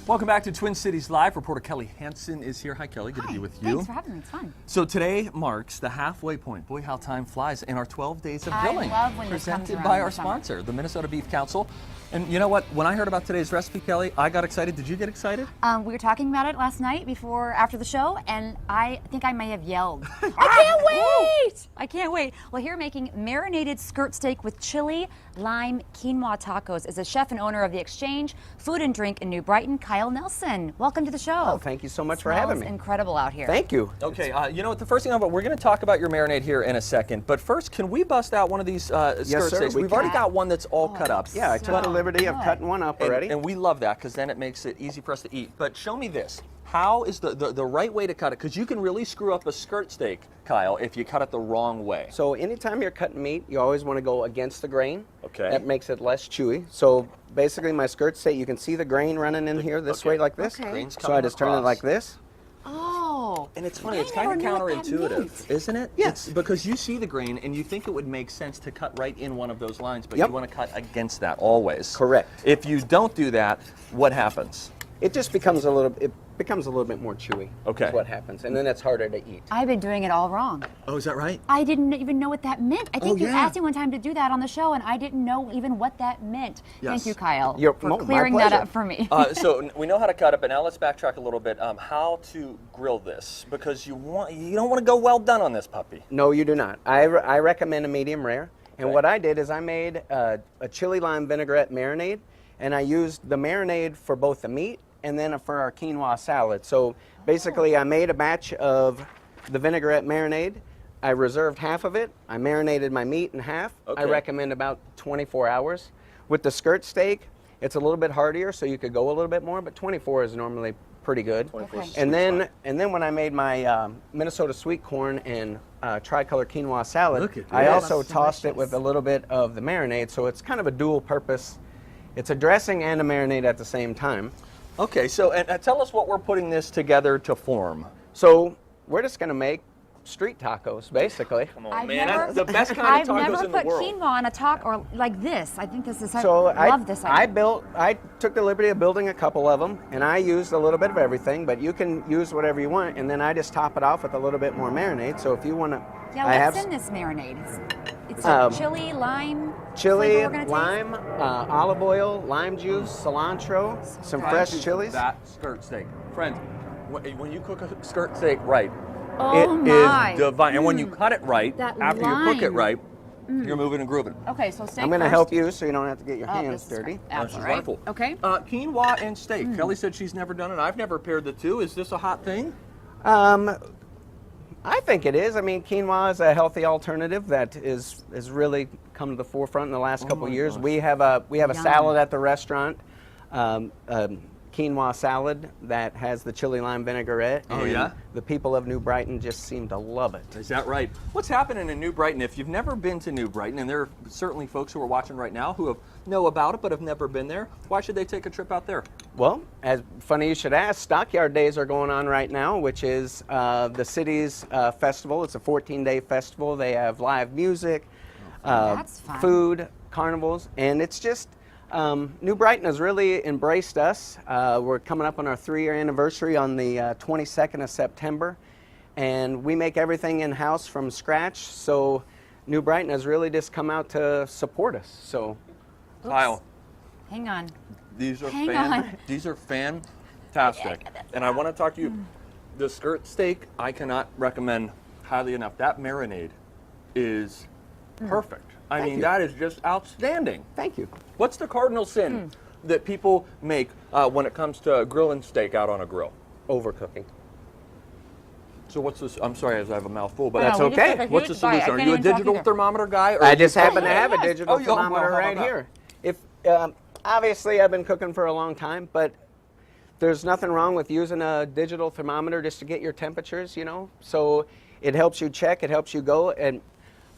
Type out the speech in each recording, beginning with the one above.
Welcome back to Twin Cities Live. Reporter Kelly Hansen is here. Hi, Kelly. Good to be with you. Thanks for having me. It's fun. So today marks the halfway point. Boy, how time flies in our 12 days of grilling. I love when this comes presented around by in our the summer. sponsor, the Minnesota Beef Council. And you know what? When I heard about today's recipe, Kelly, I got excited. Did you get excited? We were talking about it last night after the show, and I think I may have yelled. I can't wait! I can't wait. Well, here making marinated skirt steak with chili, lime, quinoa tacos is the chef and owner of The Exchange Food and Drink in New Brighton, Kyle Nelson. Welcome to the show. Oh, thank you so much for having me. Incredible out here. Thank you. Okay, you know what? The first thing we're going to talk about your marinade here in a second. But first, can we bust out one of these skirt steaks? we We've can. already got one that's all cut up. Yeah, I took the liberty of cutting one up already. And we love that because then it makes it easy for us to eat. But show me this. How is the right way to cut it? Because you can really screw up a skirt steak, Kyle, if you cut it the wrong way. So anytime you're cutting meat, you always want to go against the grain. Okay. That makes it less chewy. So basically my skirt steak, you can see the grain running in here this way like this. Okay. Grain's So I just turn it like this. Oh. And it's funny, I it's kind of never knew what that counterintuitive, meant. isn't it? Yes. It's because you see the grain and you think it would make sense to cut right in one of those lines, but Yep. you want to cut against that always. Correct. If you don't do that, what happens? It just becomes a little bit more chewy. Okay. Is what happens. And then it's harder to eat. I've been doing it all wrong. Oh, is that right? I didn't even know what that meant. I think you yeah. asked me one time to do that on the show, and I didn't know even what that meant. Yes. Thank you, Kyle, My for clearing that pleasure. up for me. So we know how to cut it, but now let's backtrack a little bit. How to grill this? Because you don't want to go well done on this puppy. No, you do not. I recommend a medium rare. And Okay. what I did is I made a chili lime vinaigrette marinade, and I used the marinade for both the meat and then for our quinoa salad. So basically I made a batch of the vinaigrette marinade. I reserved half of it. I marinated my meat in half. Okay. I recommend about 24 hours. With the skirt steak, it's a little bit hardier, so you could go a little bit more, but 24 is normally pretty good. 24 is Okay. And sweet then when I made my Minnesota sweet corn and tricolor quinoa salad, Look at I this. also That's tossed it delicious. with a little bit of the marinade, so it's kind of a dual purpose. It's a dressing and a marinade at the same time. Okay, so and tell us what we're putting this together to form. So we're just going to make street tacos, basically. Come on, I've man. never- That's the best kind I've of tacos never in the put world. quinoa on a taco or like this. I think this is. So I love this idea. I took the liberty of building a couple of them, and I used a little bit of everything, but you can use whatever you want, and then I just top it off with a little bit more marinade. So if you want to, Yeah, what's in this marinade? It's chili, lime. chili, flavor we're gonna taste? lime, olive oil, lime juice, cilantro, some fresh chilies. That skirt steak. Friends, when you cook a skirt steak right, Oh it my. is divine. And when you cut it right, That after you cook it lime. right, you're moving and grooving. Okay, so steak I'm going to first. help you so you don't have to get your Oh, hands this is dirty. great. This That's is all right. wonderful. Okay. Quinoa and steak. Kelly said she's never done it. I've never paired the two. Is this a hot thing? I think it is. I mean, quinoa is a healthy alternative that has really come to the forefront in the last couple my of years. gosh. We have a Yum. salad at the restaurant, quinoa salad that has the chili lime vinaigrette. Oh, and yeah? the people of New Brighton just seem to love it. Is that right? What's happening in New Brighton? If you've never been to New Brighton, and there are certainly folks who are watching right now who know about it but have never been there, why should they take a trip out there? Well, as funny you should ask, Stockyard Days are going on right now, which is the city's festival. It's a 14-day festival. They have live music, That's fun. food, carnivals, and it's just New Brighton has really embraced us. We're coming up on our 3-year anniversary on the 22nd of September, and we make everything in-house from scratch. So New Brighton has really just come out to support us. So. Kyle, Hang on. these are Hang on. these are fantastic. And I want to talk to you. The skirt steak I cannot recommend highly enough. That marinade is perfect. I mean, you. that is just outstanding. Thank you. What's the cardinal sin that people make when it comes to grilling steak out on a grill? Overcooking. So what's this? I'm sorry, I have a mouthful, but That's we just okay. took a what's huge the bite. I solution? Are can't you a even talk digital either. thermometer guy? Or I just happen to yeah, have a yes. digital Oh, yeah, well, thermometer how about right that? here. If obviously I've been cooking for a long time, but there's nothing wrong with using a digital thermometer just to get your temperatures, you know. So it helps you check, it helps you go, and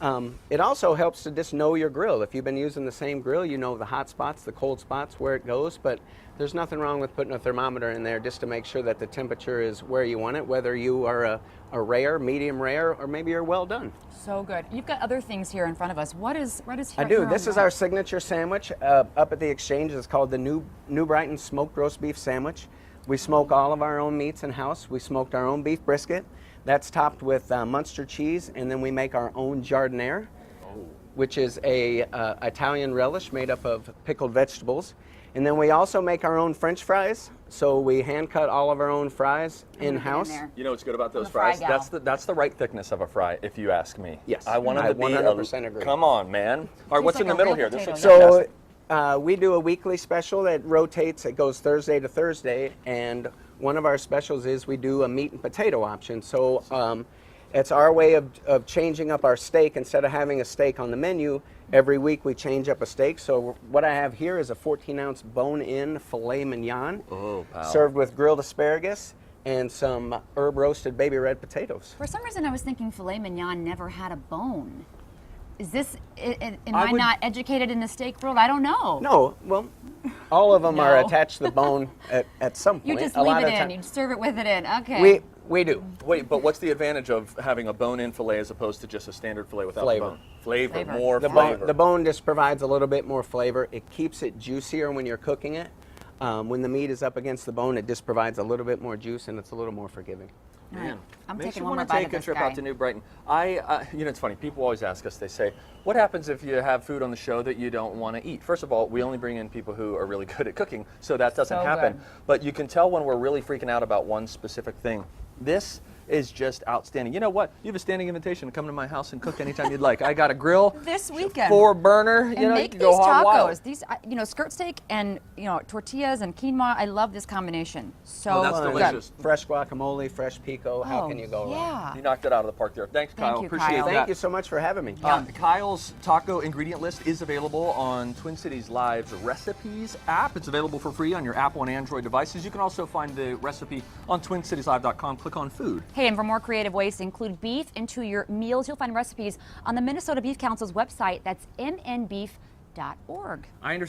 It also helps to just know your grill. If you've been using the same grill, you know the hot spots, the cold spots, where it goes, but there's nothing wrong with putting a thermometer in there just to make sure that the temperature is where you want it, whether you are a rare, medium rare, or maybe you're well done. So good. You've got other things here in front of us. What is here? I do. This is our signature sandwich up at the Exchange. It's called the New Brighton Smoked Roast Beef Sandwich. We smoke all of our own meats in-house. We smoked our own beef brisket. That's topped with Munster cheese, and then we make our own jardiniere, which is a Italian relish made up of pickled vegetables. And then we also make our own French fries. So we hand cut all of our own fries in-house. You know what's good about those fry fries? gal. That's the right thickness of a fry, if you ask me. Yes, I want them I to be 100% agree. Come on, man. All right, what's like in the a middle real here? This potato. looks So fantastic. we do a weekly special that rotates. It goes Thursday to Thursday, and one of our specials is we do a meat and potato option. So it's our way of changing up our steak. Instead of having a steak on the menu, every week we change up a steak. So what I have here is a 14-ounce bone-in filet mignon, served with grilled asparagus and some herb-roasted baby red potatoes. For some reason, I was thinking filet mignon never had a bone. Is this? Am I not educated in the steak world? I don't know. No, well, all of them are No. attached to the bone at some point. You just A leave lot it of in. time- You serve it with it in. Okay. We do. Wait, but what's the advantage of having a bone-in fillet as opposed to just a standard fillet without Flavor. the bone? Flavor. Flavor. More The flavor. bone, the bone just provides a little bit more flavor. It keeps it juicier when you're cooking it. When the meat is up against the bone, it just provides a little bit more juice, and it's a little more forgiving. All right. Man, I'm makes taking you one want more to bite take of a this trip guy. out to New Brighton. You know, it's funny. People always ask us. They say, "What happens if you have food on the show that you don't want to eat?" First of all, we only bring in people who are really good at cooking, so that doesn't So happen. good. But you can tell when we're really freaking out about one specific thing. This is just outstanding. You know what? You have a standing invitation to come to my house and cook anytime you'd like. I got a grill. This weekend. 4-burner. And You know, make you can these go hog tacos. wild. These, skirt steak and tortillas and quinoa. I love this combination. So Oh, that's good. delicious. Fresh guacamole, fresh pico. How Oh, can you go wrong? Yeah. You knocked it out of the park there. Thanks, Thank Kyle. you, Appreciate Kyle. that. Thank you so much for having me. Kyle's taco ingredient list is available on Twin Cities Live's Recipes app. It's available for free on your Apple and Android devices. You can also find the recipe on TwinCitiesLive.com. Click on food. Hey, and for more creative ways to include beef into your meals, you'll find recipes on the Minnesota Beef Council's website. That's mnbeef.org. I understand.